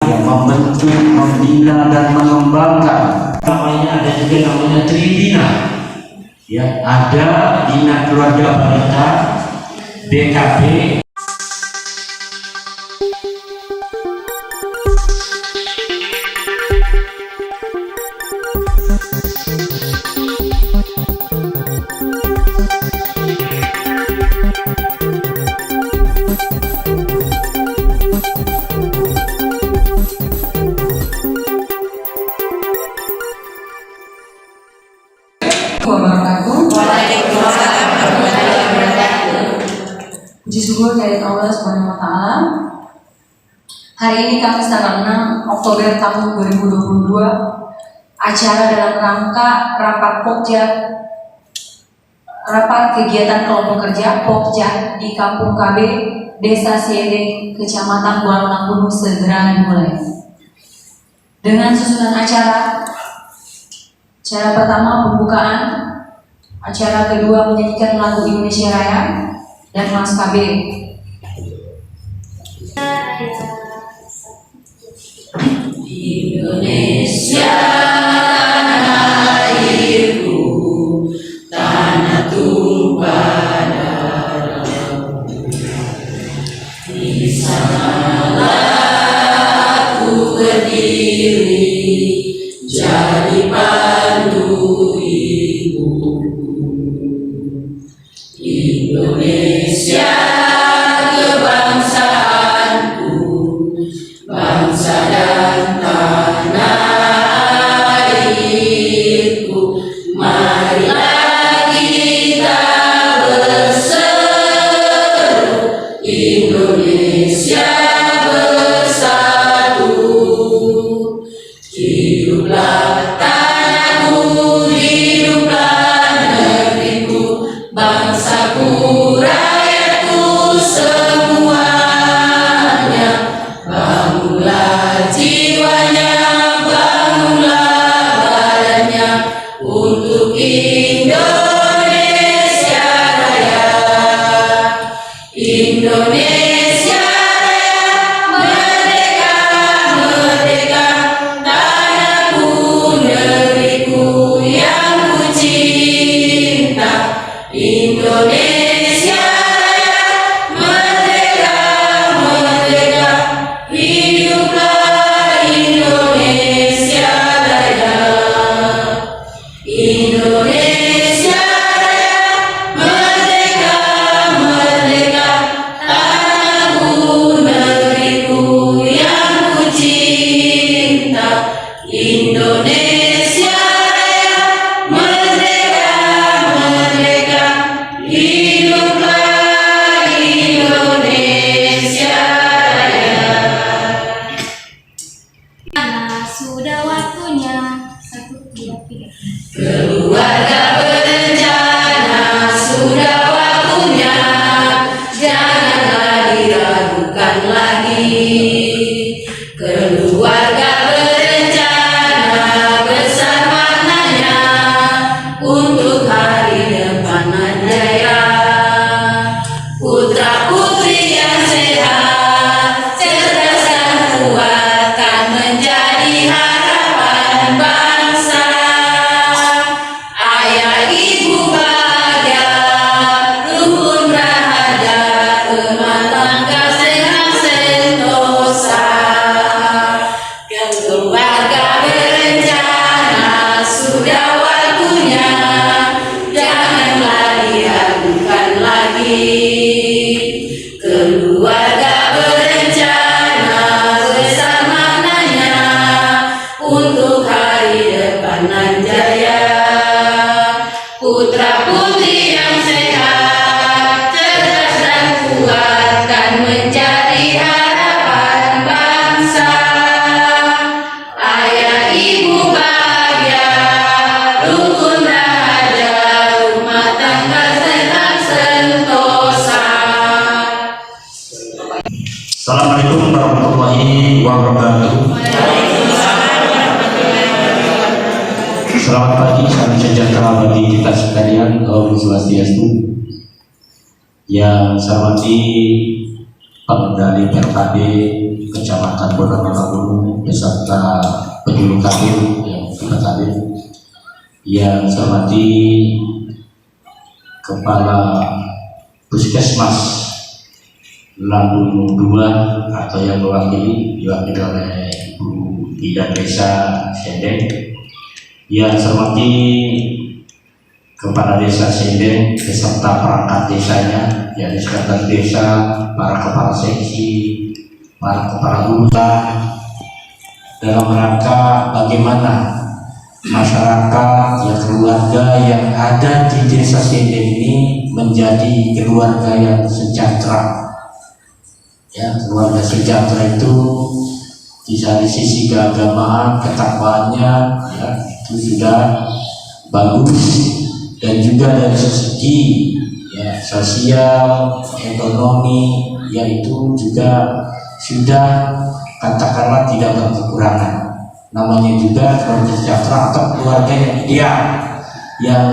yang membentuk, membina dan mengembangkan. Namanya ada juga namanya Tridina. Ya, ada Bina Keluarga Balita, BKB. Waalaikumsalam warahmatullahi wabarakatuh. Puji syukur dari Allah Subhanahu wa taala. Hari ini Kamis tanggal 6 Oktober tahun 2022, acara dalam rangka rapat kegiatan kelompok kerja Pokja di Kampung KB Desa Siede, Kecamatan Bualang segera dimulai. Dengan susunan acara pertama pembukaan, acara kedua menyanyikan lagu Indonesia Raya dan Mas KB. Indonesia tanah airku, tanah tumpah darahku. Di sanalah aku berdiri, jadi pandu ibuku. Indonesia kebangsaanku, bangsa dan tanah airku. Marilah kita berseru, Indonesia bersatu. Hiduplah tanahku, hiduplah negeriku, bangsaku, rakyatku semuanya. Bangunlah jiwanya, bangunlah badannya untuk Indonesia Raya. Indonesia Raya, merdeka, merdeka, tanahku, negeriku yang ku cinta. Indonesia Raya, merdeka, merdeka, hiduplah Indonesia Raya. Indonesia Raya, merdeka, merdeka, tanahku, negeriku yang ku cinta. Indonesia Raya, merdeka, merdeka, hiduplah Indonesia Raya. Sudah waktunya satu dua tiga. Keluarga berencana, sudah waktunya, janganlah diragukan lagi. Keluarga berencana, besar maknanya untuk hari depan jaya. Putra putri yang sehat, cerdas dan kuat kan menjadi harapan bangsa. Ayah ibu bahagia, rukun rahaja, rumah tangga sehat sentosa. Keluarga berencana, sudah waktunya, janganlah diragukan lagi. Keluarga berencana, besar maknanya untuk hari depan nan jaya. Putra putri yang sehat, cerdas dan kuat kan menjadi harapan bangsa. Ayah ibu bahagia, rukun rahaja, rumah tangga sehat sentosa. Assalamualaikum warahmatullahi wabarakatuh. Selamat pagi, salam sejahtera bagi kita sekalian, Om Swastiastu. Yang saya hormati Pak Pendali PRKD Kecamatan Bonang beserta penyuluh kabin yang sudah hadir, yang saya hormati Kepala Puskesmas Lambung 2 atau yang diwakili oleh Ibu Bidan Desa Sendeng, yang saya hormati Kepala Desa Sendeng beserta perangkat desanya, yakni sekretaris desa, para kepala seksi, para kepala lurah, dalam rangka bagaimana masyarakat keluarga yang ada di Desa Sendeng ini menjadi keluarga yang sejahtera. Ya, keluarga sejahtera itu dari sisi keagamaan, ketakwaannya, ya, itu sudah bagus, dan juga dari segi ya, sosial, ekonomi, yaitu juga sudah katakanlah tidak berkekurangan. Namanya juga keluarga sejahtera atau keluarga yang ideal, yang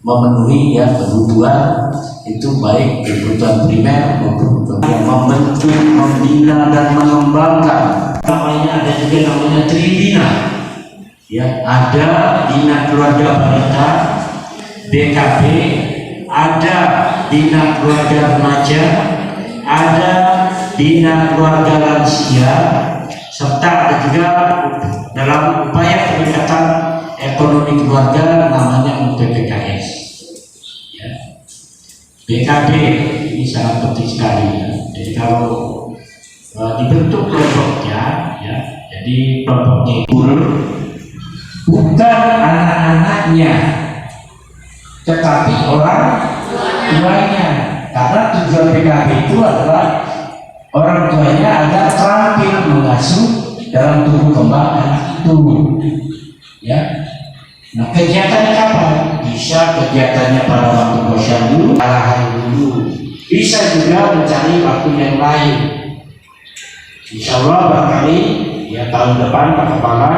memenuhi ya kebutuhan itu, baik kebutuhan primer maupun yang membentuk, membina dan mengembangkan. Namanya ada juga namanya Tribina, ya, ada Bina Keluarga Balita BKB, ada Bina Keluarga Remaja, ada Bina Keluarga Lansia, serta ada juga dalam upaya peningkatan ekonomi keluarga namanya BPKS. Ya. BKB ini sangat penting sekali. Ya. Jadi kalau dibentuk kelompoknya, ya, jadi kelompoknya itu bukan anak-anaknya, tetapi orang tuanya. Karena tujuan PKB itu adalah orang tuanya agar terampil mengasuh dalam tumbuh kembang anak itu. Ya. Nah, kegiatannya kapan? Bisa kegiatannya pada waktu posyandu, hari dulu. Bisa juga mencari waktu yang lain. Insya Allah barangkali ya tahun depan Pak Kepala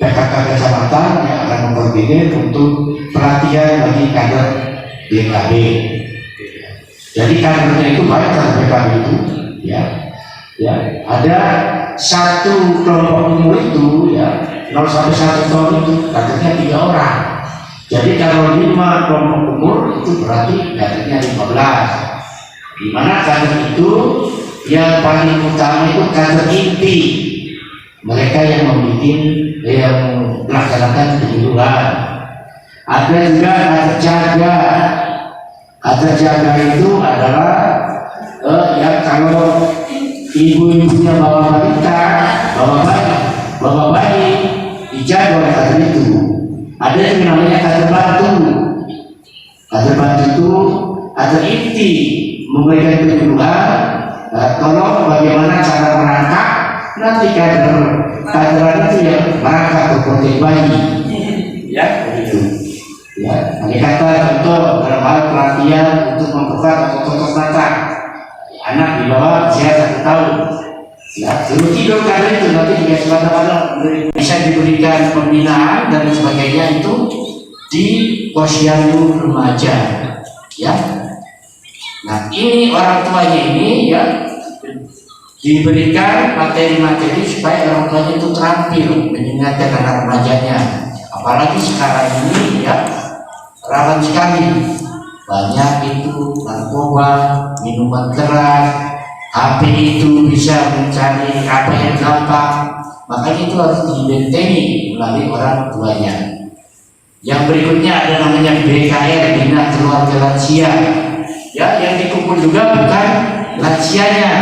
PKK Kecamatan yang akan memperbikin untuk pelatihan bagi kader BKB. Jadi kadernya itu baik kader BKB itu, ya, ya ada satu kelompok umur itu, ya 0 sampai 1 tahun itu kadernya 3 orang. Jadi kalau 5 kelompok umur itu berarti kadernya 15. Di mana kader itu yang paling utama itu kader inti, mereka yang membuat, yang melaksanakan penyuluhan. Ada juga kader jaga. Kader jaga itu adalah yang kalau ibu-ibunya bawa balita, bawa bayi dijaga oleh kader itu. Ada yang namanya kader bantu. Kader bantu itu kader inti, memberikan penyuluhan, tolong bagaimana cara merangkak. Nanti kaderan itu ya merangkak berprotein bayi, ya begitu. Ya, ini kata contoh dalam hal pelatihan untuk membuka otot mata anak di bawah usia 1 tahun. Ya, suruh tidur karena itu nanti juga semata-mata bisa diberikan pembinaan dan sebagainya itu di posyandu remaja. Ya, nah ini orang tuanya ini ya diberikan materi-materi supaya orang tuanya itu terampil mengingatkan anak remajanya. Apalagi sekarang ini ya rawan sekali, banyak itu narkoba, minuman keras, HP itu bisa mencari apa yang gampang, makanya itu harus dibentengi melalui orang tuanya. Yang berikutnya ada namanya BKR, Bina Keluarga Lansia, ya, yang dikumpul juga bukan lansianya.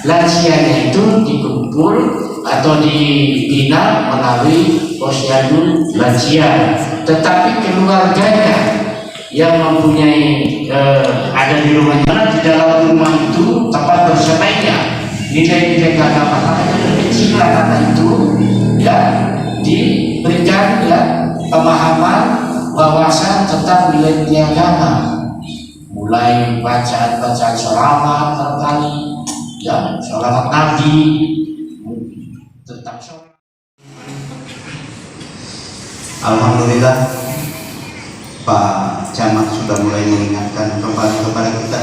Lansianya itu dikumpul atau dibina melalui posyandu lansia, tetapi keluarganya yang mempunyai ada di rumahnya, di dalam rumah itu tempat bersemainya, nilai-nilai keagamaan yang kecil kata itu, ya, diberikan ya pemahaman wawasan tentang nilai-nilai agama, mulai bacaan-bacaan sholawat barangkali, ya, sholawat Nabi, tentang sholat. Alhamdulillah Pak Camat sudah mulai mengingatkan kepada kita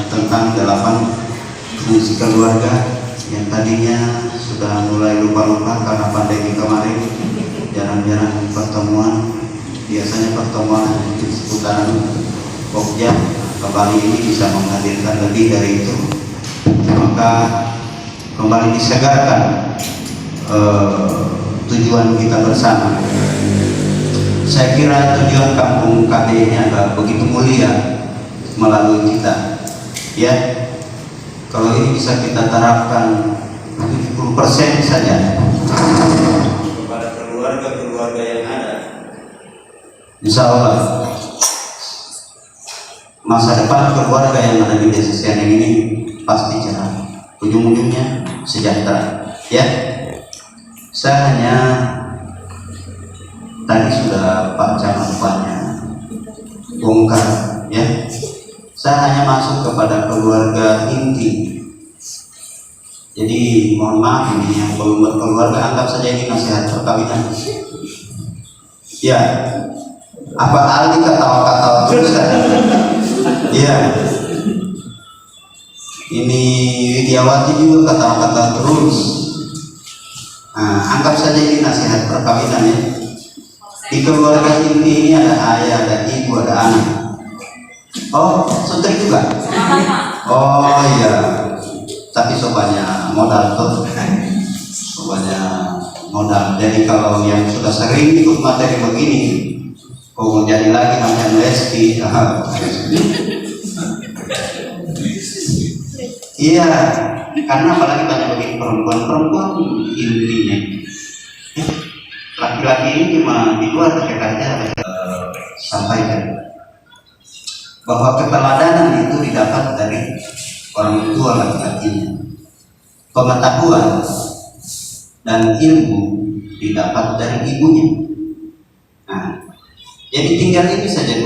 tentang 8 fungsi keluarga yang tadinya sudah mulai lupa-lupa karena pandemi kemarin, jarang-jarang pertemuan, biasanya pertemuan di seputaran Pokja. Kembali ini bisa menghadirkan lebih dari itu, maka kembali disegarkan tujuan kita bersama. Saya kira tujuan kampung KB ini adalah begitu mulia melalui kita, ya. Kalau ini bisa kita terapkan 70% saja kepada keluarga-keluarga yang ada, insya Allah masa depan keluarga yang ada di desa Sianeng ini pasti cerah, ujung-ujungnya sejahtera, ya. Saya hanya tadi sudah Pak Camat Bupatnya bongkar, ya. Saya hanya masuk kepada keluarga inti. Jadi mohon maaf, ini yang belum berkeluarga anggap saja ini nasihat perkawinan. Ya, apa Aldi ketawa-ketawa terus kan? Ya, ini Widiawati juga ketawa-ketawa terus. Nah, anggap saja ini nasihat perkawinan, ya. Di keluarga inti ini ada ayah, ada ibu, ada anak. Oh, sudah juga? Oh iya, tapi sobanya modal tuh, sobanya modal. Jadi kalau yang sudah sering ikut materi begini, oh jadi lagi namanya Lesti. Iya, karena apalagi banyak begini perempuan intinya. Laki-laki ini cuma di luar saja sampaikan bahwa keteladanan itu didapat dari orang tua laki-lakinya, pengetahuan dan ilmu didapat dari ibunya. Nah, jadi tinggal ini saja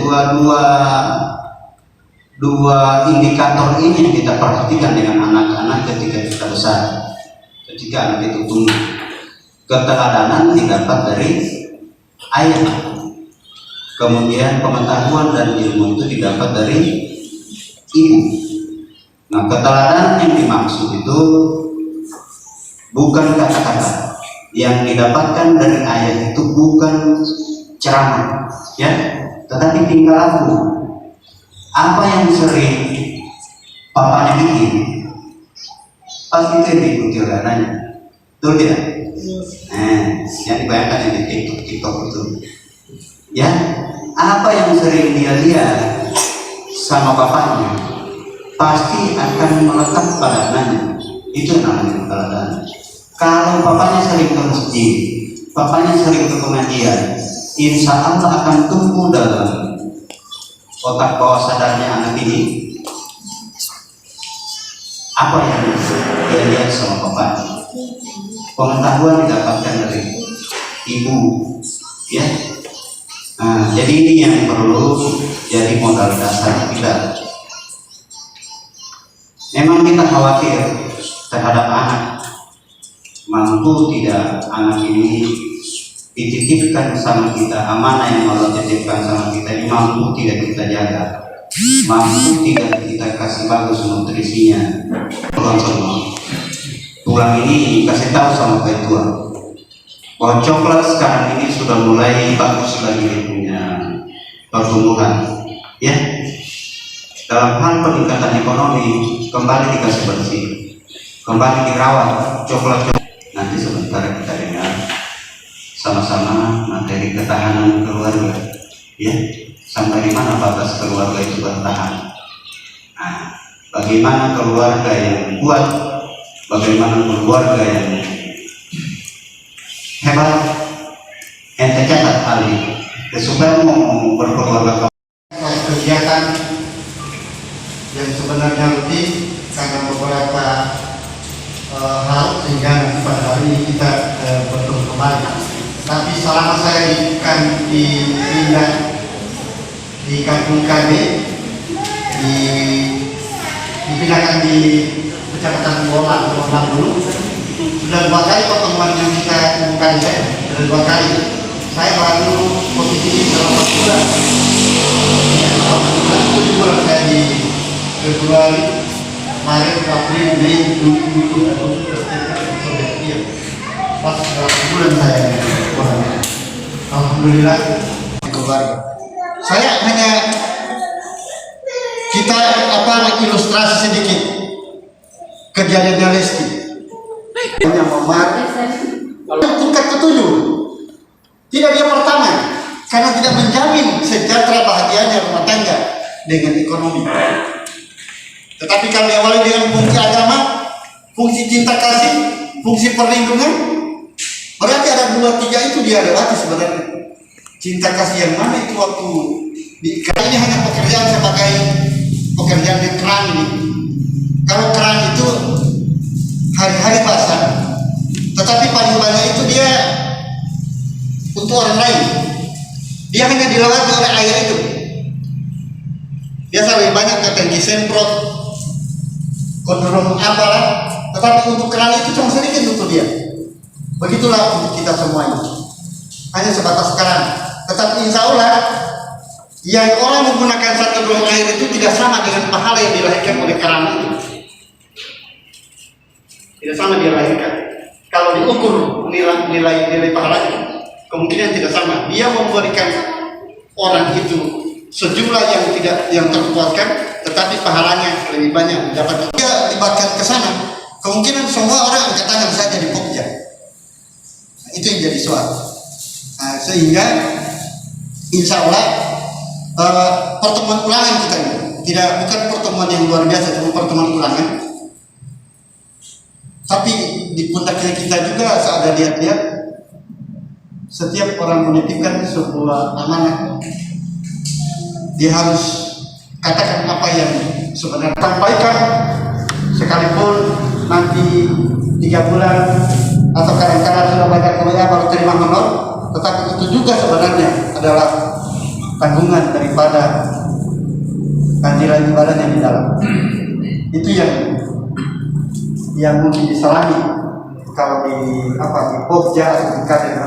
dua indikator ini yang kita perhatikan dengan anak-anak ketika kita besar, ketika anak itu tumbuh. Keteladanan didapat dari ayah, kemudian pengetahuan dan ilmu itu didapat dari ibu. Nah, keteladanan yang dimaksud itu bukan kata-kata, yang didapatkan dari ayah itu bukan ceramah, ya, tetapi tingkah laku. Apa yang sering papanya bikin, pasti itu yang diikuti oleh anaknya, betul tidak? Nah, yang dibayangkan yang di TikTok itu, ya, apa yang sering dia lihat sama bapaknya pasti akan melekat pada anaknya. Itu namanya keteladanan. Kalau bapaknya sering ke masjid, bapaknya sering ke pengajian, insya Allah akan tumbuh dalam otak bawah sadarnya anak ini apa yang dia lihat sama bapaknya. Pengetahuan didapatkan dari ibu, ya. Nah, jadi ini yang perlu jadi modal dasar kita. Memang kita khawatir terhadap anak, mampu tidak anak ini dititipkan sama kita, amanah yang Allah titipkan sama kita ini mampu tidak kita jaga, mampu tidak kita kasih bagus nutrisinya. Tulang ini kasih tahu sama ketua, pohon coklat sekarang ini sudah mulai bagus lagi dia punya pertumbuhan, ya. Dalam hal peningkatan ekonomi kembali dikasih bersih, kembali dirawat coklat. Nanti sebentar kita dengar sama-sama materi ketahanan keluarga, ya. Sampai di mana batas keluarga itu bertahan. Nah, bagaimana keluarga yang kuat, bagaimana keluarga yang hebat. Ente catat hal ini supaya mau berkeluarga kegiatan yang sebenarnya rutin karena beberapa hal sehingga nanti pada hari ini kita bertemu kembali. Tapi selama saya di kampung KB, dipindahkan di Kecamatan Bolang dulu, sudah 2 kali pertemuan yang kita umumkan, sudah 2 kali. Saya baru posisi selama 4 bulan. Ya, selama 7 bulan saya di Februari Maret, April, Mei, Juni, Juli, Agustus, September, Oktober, iya. Pas berapa bulan saya alhamdulillah keluarga. Saya hanya kita ilustrasi sedikit kejadiannya Lesti. Hanya Maret tingkat ketujuh. Tidak dia pertama karena tidak menjamin sejahtera bahagianya rumah tangga dengan ekonomi. Tetapi kami awali dengan fungsi agama, fungsi cinta kasih, fungsi perlindungan. Berarti ada 2-3 itu dia lewati sebenarnya. Cinta kasih yang mana itu waktu kali ini hanya pekerjaan sebagai pekerjaan di keran ini. Kalau keran itu hari-hari basah, tetapi paling banyak itu dia untuk orang lain. Dia hanya dilewati oleh air itu. Biasa lebih banyak ke tangki semprot, kondom apalah, tetapi untuk keran itu cuma sedikit untuk dia. Begitulah untuk kita semua ini. Hanya sebatas keran. Tetapi insya Allah yang orang menggunakan satu drum air itu tidak sama dengan pahala yang dilahirkan oleh keran itu. Tidak sama dia lahirkan. Kalau diukur nilai pahalanya, kemungkinan tidak sama. Dia memberikan orang itu sejumlah yang terpuaskan, tetapi pahalanya lebih banyak dapat. Dia libatkan ke sana, kemungkinan semua orang angkat tangan saja di Pokja. Itu yang jadi soal. Sehingga insya Allah pertemuan ulangan kita ini bukan pertemuan yang luar biasa, cuma pertemuan ulangan. Tapi di pundaknya kita juga ada lihat-lihat setiap orang menitipkan sebuah amanah, dia harus katakan apa yang sebenarnya sampaikan, sekalipun nanti 3 bulan atau kadang-kadang sudah banyak kemudian baru terima honor, tetapi itu juga sebenarnya adalah tanggungan daripada kandilan ibadahnya di dalam. Itu yang mungkin disalami kalau di Pokja atau di Kader